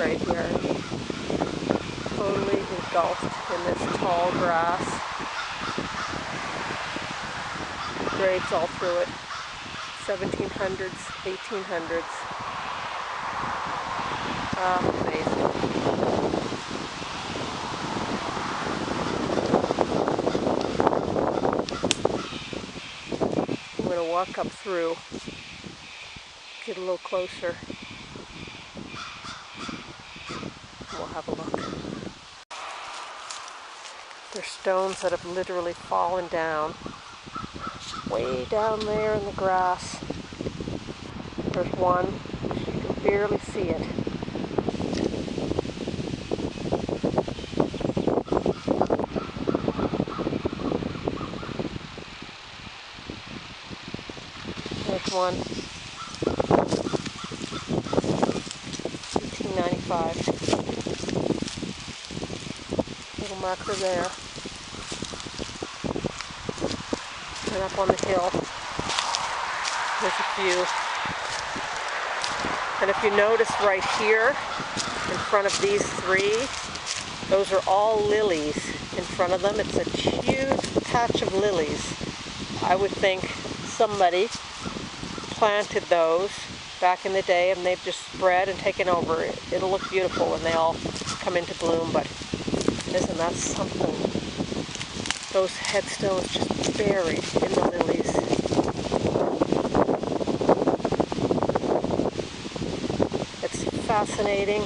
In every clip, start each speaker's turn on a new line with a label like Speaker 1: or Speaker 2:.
Speaker 1: graveyard. Totally engulfed in this tall grass. Graves all through it. 1700s, 1800s. Amazing. I'm going to walk up through, get a little closer. We'll have a look. There's stones that have literally fallen down, way down there in the grass. There's one, you can barely see it. There's one, 1895. Little marker there. And up on the hill, there's a few. And if you notice right here, in front of these three, those are all lilies in front of them. It's a huge patch of lilies. I would think somebody planted those back in the day and they've just spread and taken over. It'll look beautiful when they all come into bloom, but isn't that something? Those headstones just buried in the lilies. It's fascinating,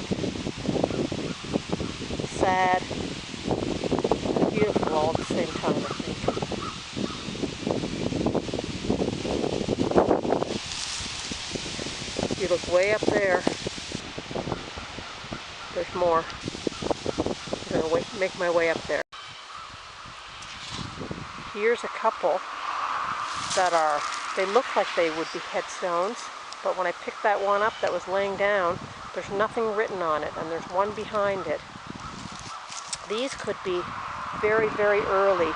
Speaker 1: sad, beautiful all at the same time, I think. If you look way up there, there's more. I'm going to make my way up there. Here's a couple that they look like they would be headstones, but when I picked that one up that was laying down, there's nothing written on it, and there's one behind it. These could be very, very early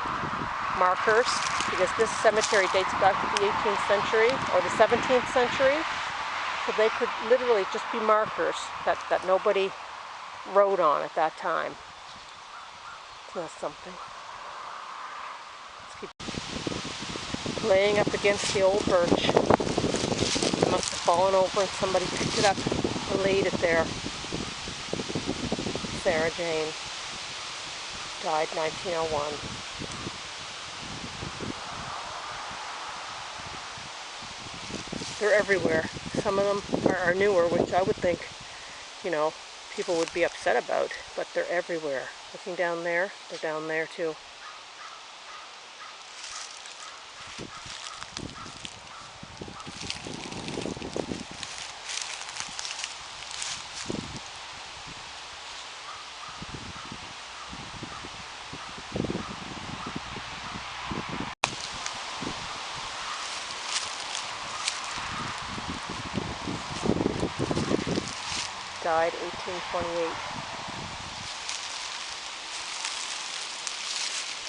Speaker 1: markers, because this cemetery dates back to the 18th century or the 17th century, so they could literally just be markers that nobody wrote on at that time. Isn't that something? Laying up against the old birch. It must have fallen over and somebody picked it up and laid it there. Sarah Jane died 1901. They're everywhere. Some of them are newer, which I would think, you know, people would be upset about, but they're everywhere. Looking down there, they're down there too. Died 1828.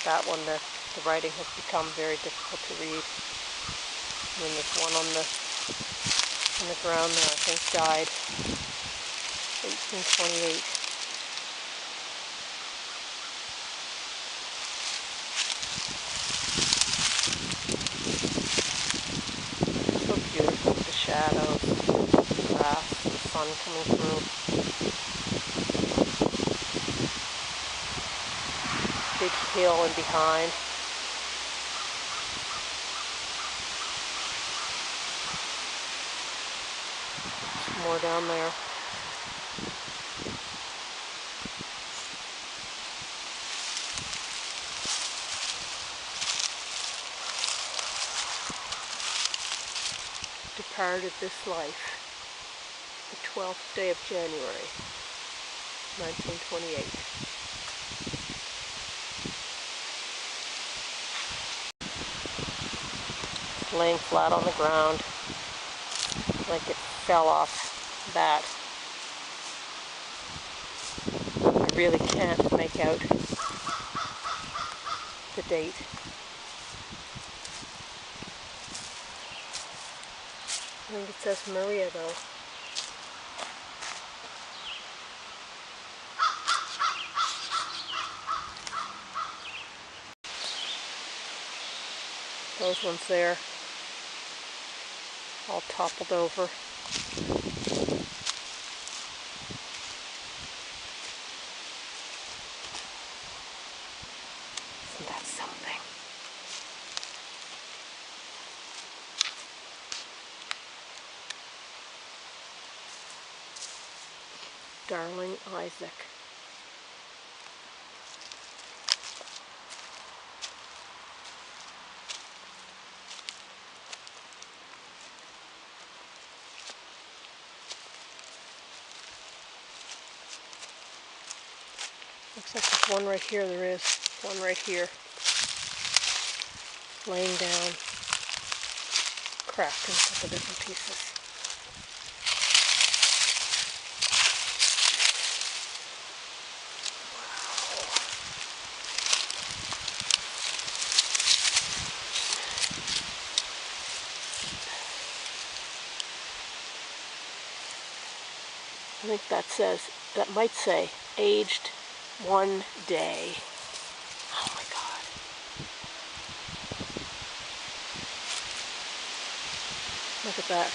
Speaker 1: That one, the writing has become very difficult to read. And then there's one on the ground there, I think, died 1828. So beautiful with the shadows, the grass, the sun coming through. Big hill in behind. Some more down there. Departed this life the 12th day of January, 1928. Laying flat on the ground, like it fell off that. I really can't make out the date. I think it says Maria though. Those ones there, all toppled over. Isn't that something? Darling Isaac. Looks like there's one right here. There is one right here, laying down, cracked in a couple different pieces. I think that might say aged 1 day. Oh my God. Look at that.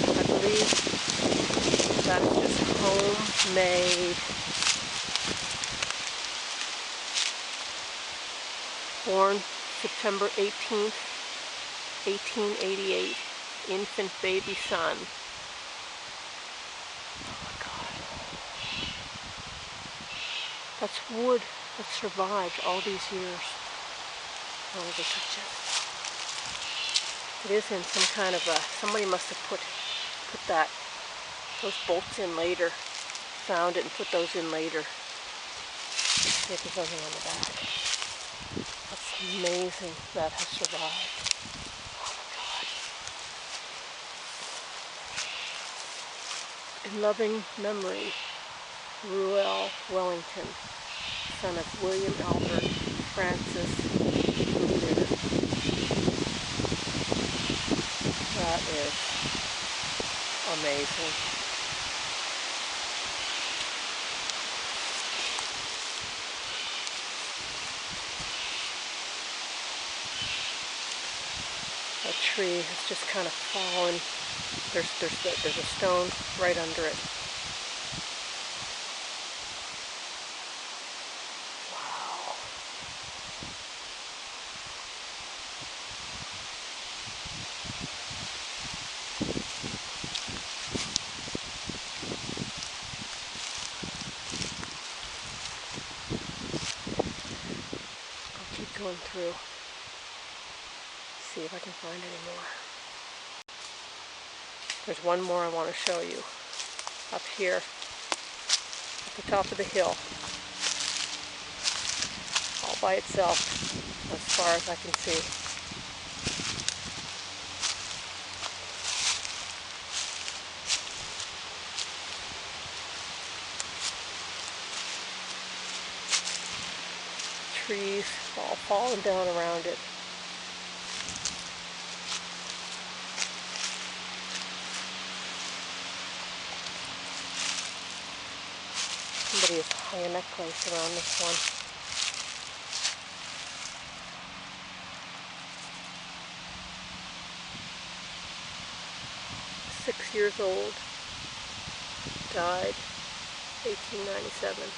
Speaker 1: I believe that is just homemade. Born September 18th, 1888. Infant baby son. That's wood that survived all these years. Oh, the kitchen. It is in some kind of a, somebody must have put those bolts in later. Found it and put those in later. See if there's anything on the back. That's amazing that has survived. Oh my God. In loving memory, Ruel Wellington, son of William Albert Francis Leader. That is amazing. That tree has just kind of fallen. There's a stone right under it. Going through, see if I can find any more. There's one more I want to show you up here at the top of the hill, all by itself as far as I can see. Trees all falling down around it. Somebody has hung a necklace around this one. "6 years old, died 1897.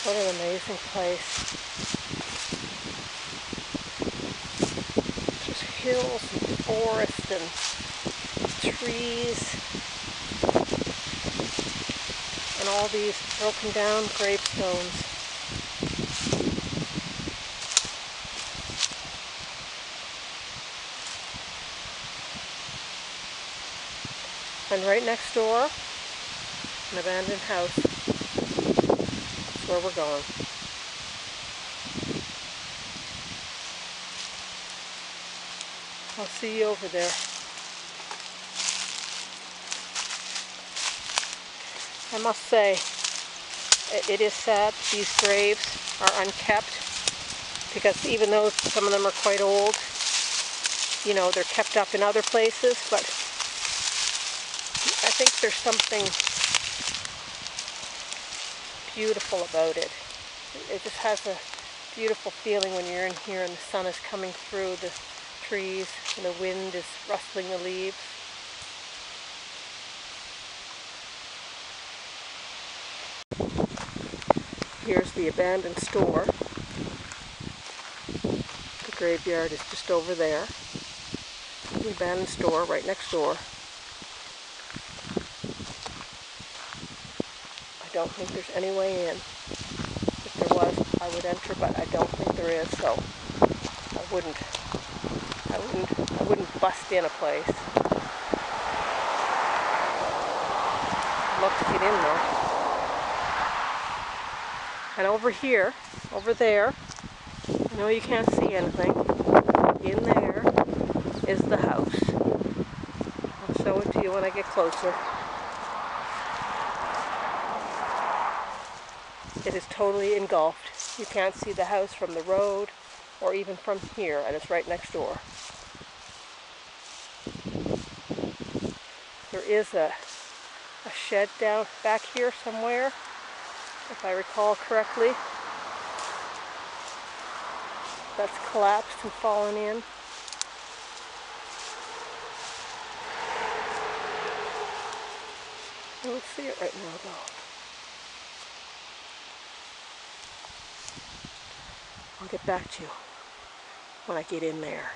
Speaker 1: What an amazing place. Just hills and forest and trees and all these broken down gravestones. And right next door, an abandoned house. That's where we're going. I'll see you over there. I must say, It is sad these graves are unkept, because even though some of them are quite old, you know, they're kept up in other places, but I think there's something beautiful about it. It just has a beautiful feeling when you're in here and the sun is coming through the trees and the wind is rustling the leaves. Here's the abandoned store. The graveyard is just over there. The abandoned store right next door. I don't think there's any way in. If there was, I would enter, but I don't think there is, so I wouldn't bust in a place. I'd love to get in though. And over here, over there, I know you can't see anything. In there is the house. I'll show it to you when I get closer. It is totally engulfed. You can't see the house from the road or even from here, and it's right next door. There is a shed down back here somewhere, if I recall correctly, that's collapsed and fallen in. I don't see it right now though. I'll get back to you when I get in there.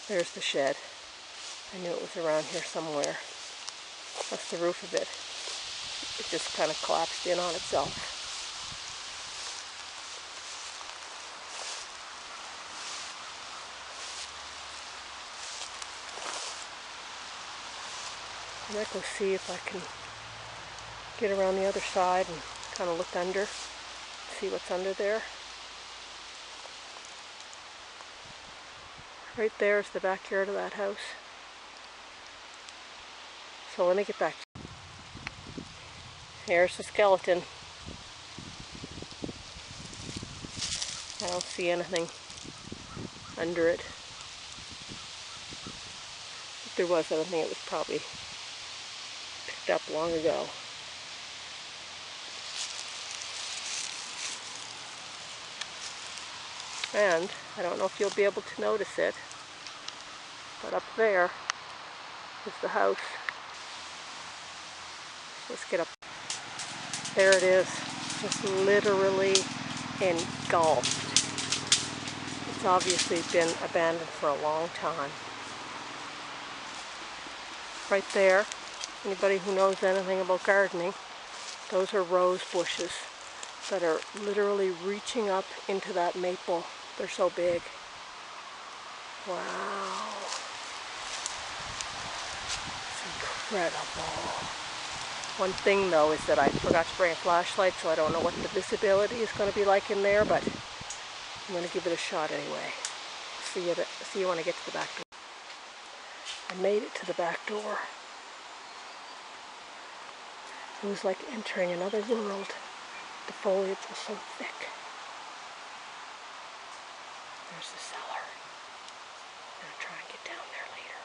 Speaker 1: There's the shed. I knew it was around here somewhere. That's the roof of it. It just kind of collapsed in on itself. I might go see if I can get around the other side and kind of look under, see what's under there. Right there is the backyard of that house. So let me get back. Here's the skeleton. I don't see anything under it. If there was anything, it was probably picked up long ago. And I don't know if you'll be able to notice it, but up there is the house. Let's get up. There it is, just literally engulfed. It's obviously been abandoned for a long time. Right there, anybody who knows anything about gardening, those are rose bushes that are literally reaching up into that maple. They're so big. Wow. It's incredible. One thing though is that I forgot to bring a flashlight, so I don't know what the visibility is going to be like in there, but I'm going to give it a shot anyway. See you when I get to the back door. I made it to the back door. It was like entering another world. The foliage was so thick. There's the cellar. I'm going to try and get down there later.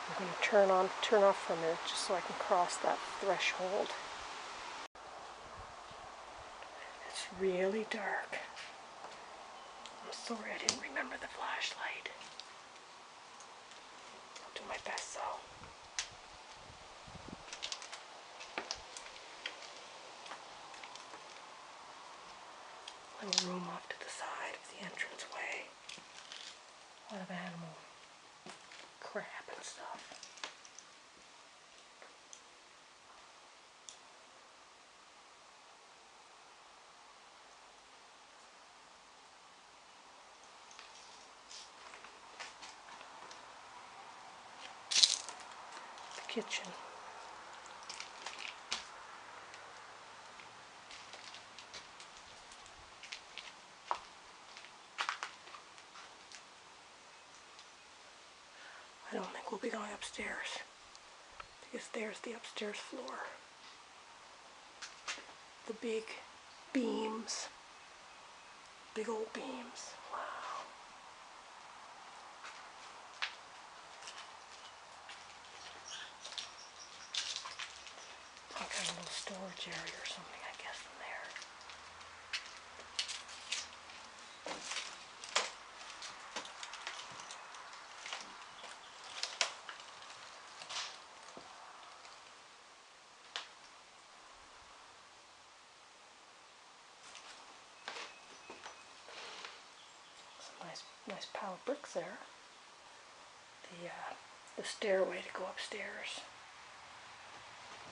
Speaker 1: I'm going to turn off for a minute just so I can cross that threshold. It's really dark. I'm sorry I didn't remember the flashlight. I'll do my best though. Little room off to the side of the entranceway. A lot of animal crap and stuff. The kitchen. I don't think we'll be going upstairs because there's the upstairs floor. The big beams, big old beams. Wow. Some kind of little storage area or something, I guess, in there. Nice pile of bricks there. The stairway to go upstairs.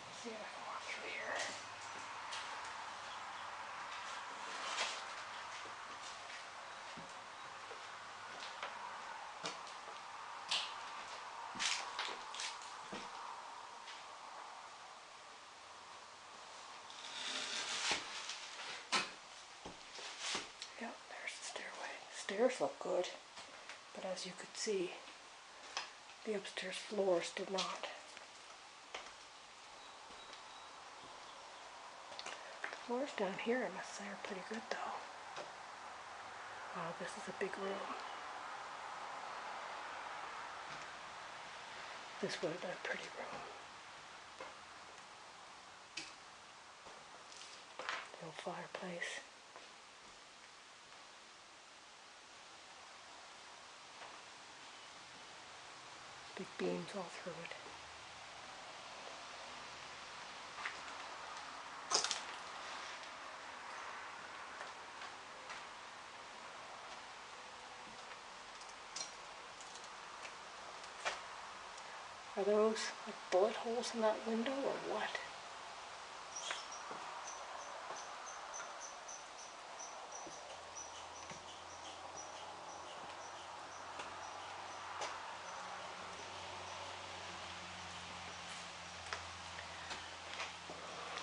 Speaker 1: Let's see if I can walk through here. Yep, there's the stairway. Stairs look good, but as you could see, the upstairs floors did not. The floors down here, I must say, are pretty good though. Wow, this is a big room. This would have been a pretty room. The old fireplace. Big beams all through it. Are those like bullet holes in that window or what?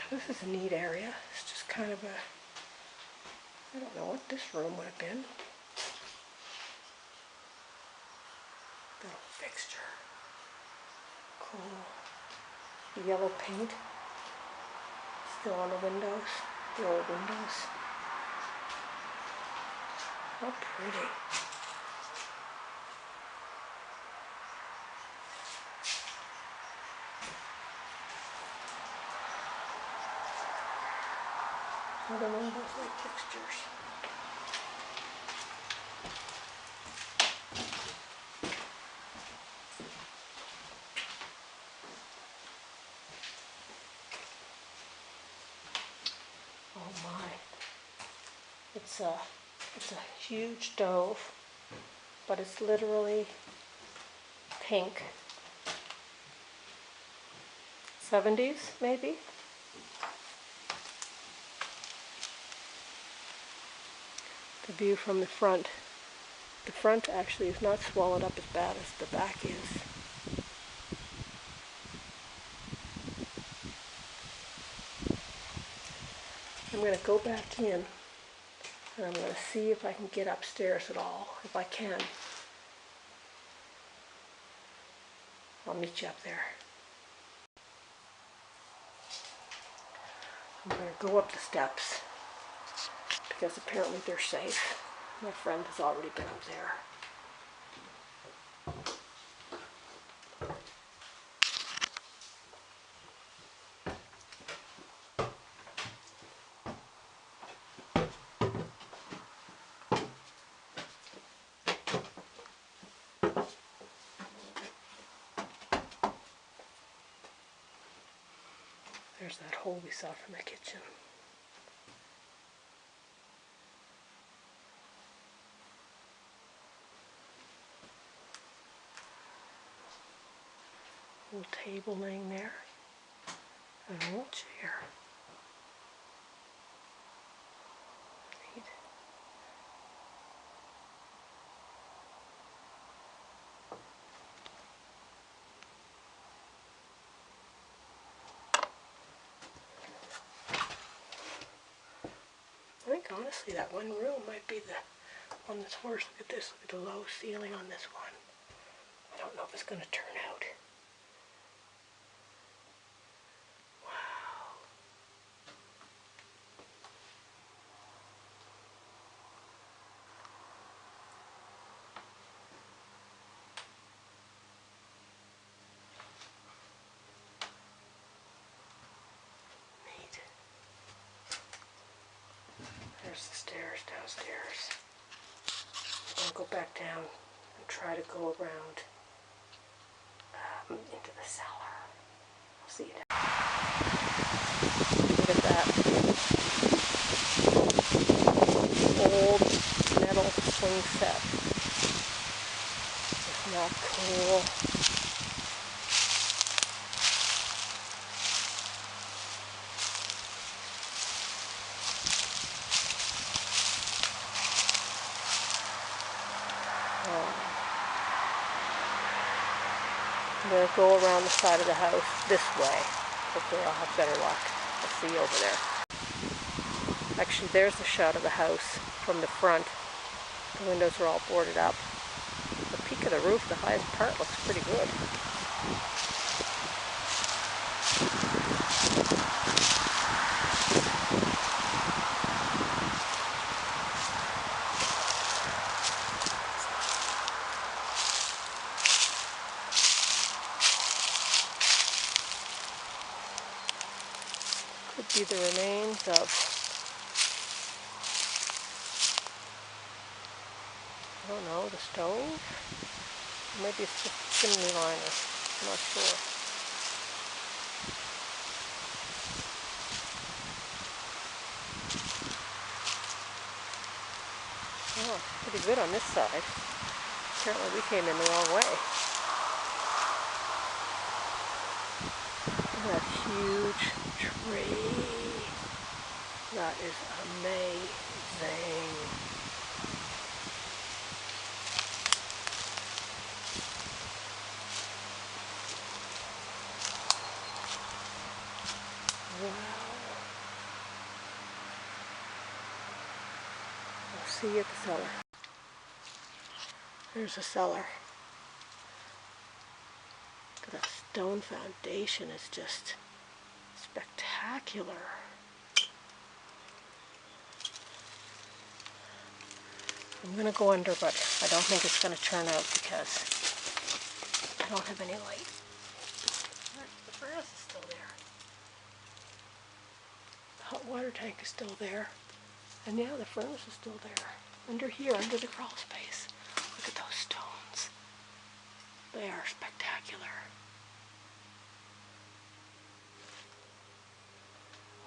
Speaker 1: This is a neat area. It's just kind of I don't know what this room would have been. Little fixture. Cool. Yellow paint. Still on the windows. The old windows. How pretty. Another one of those light fixtures. Oh my. It's a huge stove, but it's literally pink. 70s maybe? The view from the front. The front actually is not swallowed up as bad as the back is. I'm going to go back in and I'm going to see if I can get upstairs at all. If I can, I'll meet you up there. I'm going to go up the steps because apparently they're safe. My friend has already been up there. There's that hole we saw from the kitchen. Little table laying there. An old chair. Neat. I think honestly that one room might be the one that's worse. Look at this. Look at the low ceiling on this one. I don't know if it's going to turn out. Wow. Neat. There's the stairs downstairs. I'm going to go back down and try to go around into the cellar. I'll see you down. Look at that old metal swing set. Isn't that cool? I'm going to go around the side of the house this way. Hopefully I'll have better luck. I'll see you over there. Actually, there's the shot of the house from the front. The windows are all boarded up. The peak of the roof, the highest part, looks pretty good. Could be the remains of, I don't know, the stove? Maybe it's just a chimney liner. I'm not sure. Oh, pretty good on this side. Apparently we came in the wrong way. Look at that huge tree. That is amazing. Wow. I'll see you at the cellar. There's the cellar. Look at that stone foundation. It's just spectacular. I'm going to go under, but I don't think it's going to turn out because I don't have any light. The furnace is still there. The hot water tank is still there. And yeah, the furnace is still there. Under here, under the crawl space. Look at those stones. They are spectacular.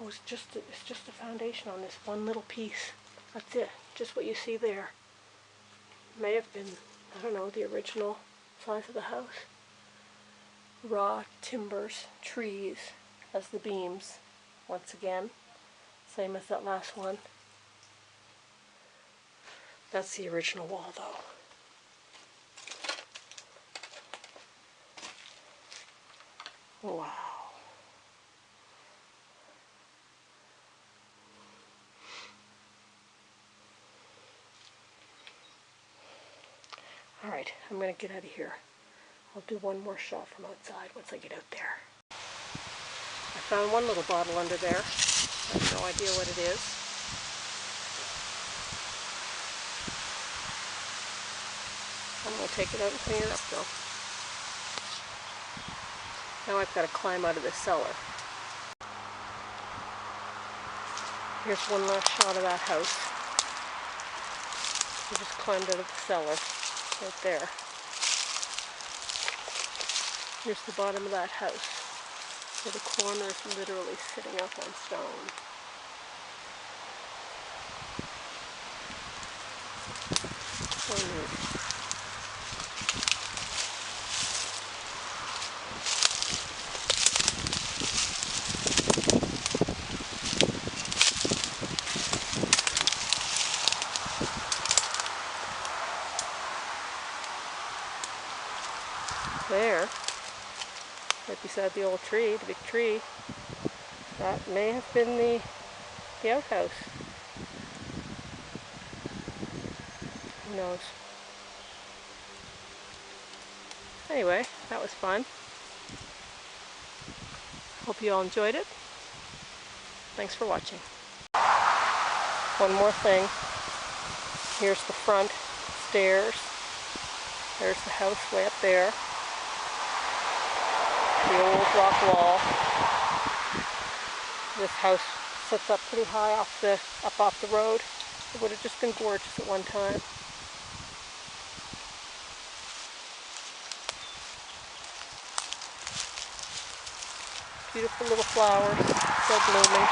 Speaker 1: Oh, it's just a foundation on this one little piece. That's it. Just what you see there. May have been, I don't know, the original size of the house. Raw timbers, trees as the beams. Once again, same as that last one. That's the original wall, though. Wow. Alright, I'm going to get out of here. I'll do one more shot from outside once I get out there. I found one little bottle under there. I have no idea what it is. I'm going to take it out and clean it up though. Now I've got to climb out of this cellar. Here's one last shot of that house. I just climbed out of the cellar. Right there. Here's the bottom of that house, where the corner is literally sitting up on stone. So neat. There, right beside the old tree, the big tree, that may have been the outhouse. Who knows? Anyway, that was fun. Hope you all enjoyed it. Thanks for watching. One more thing. Here's the front stairs. There's the house way up there. The old rock wall. This house sits up pretty high up off the road. It would have just been gorgeous at one time. Beautiful little flowers, still blooming.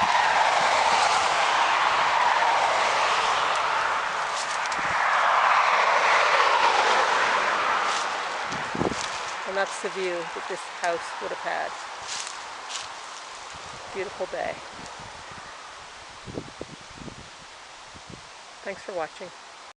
Speaker 1: And that's the view that this house would have had. Beautiful day. Thanks for watching.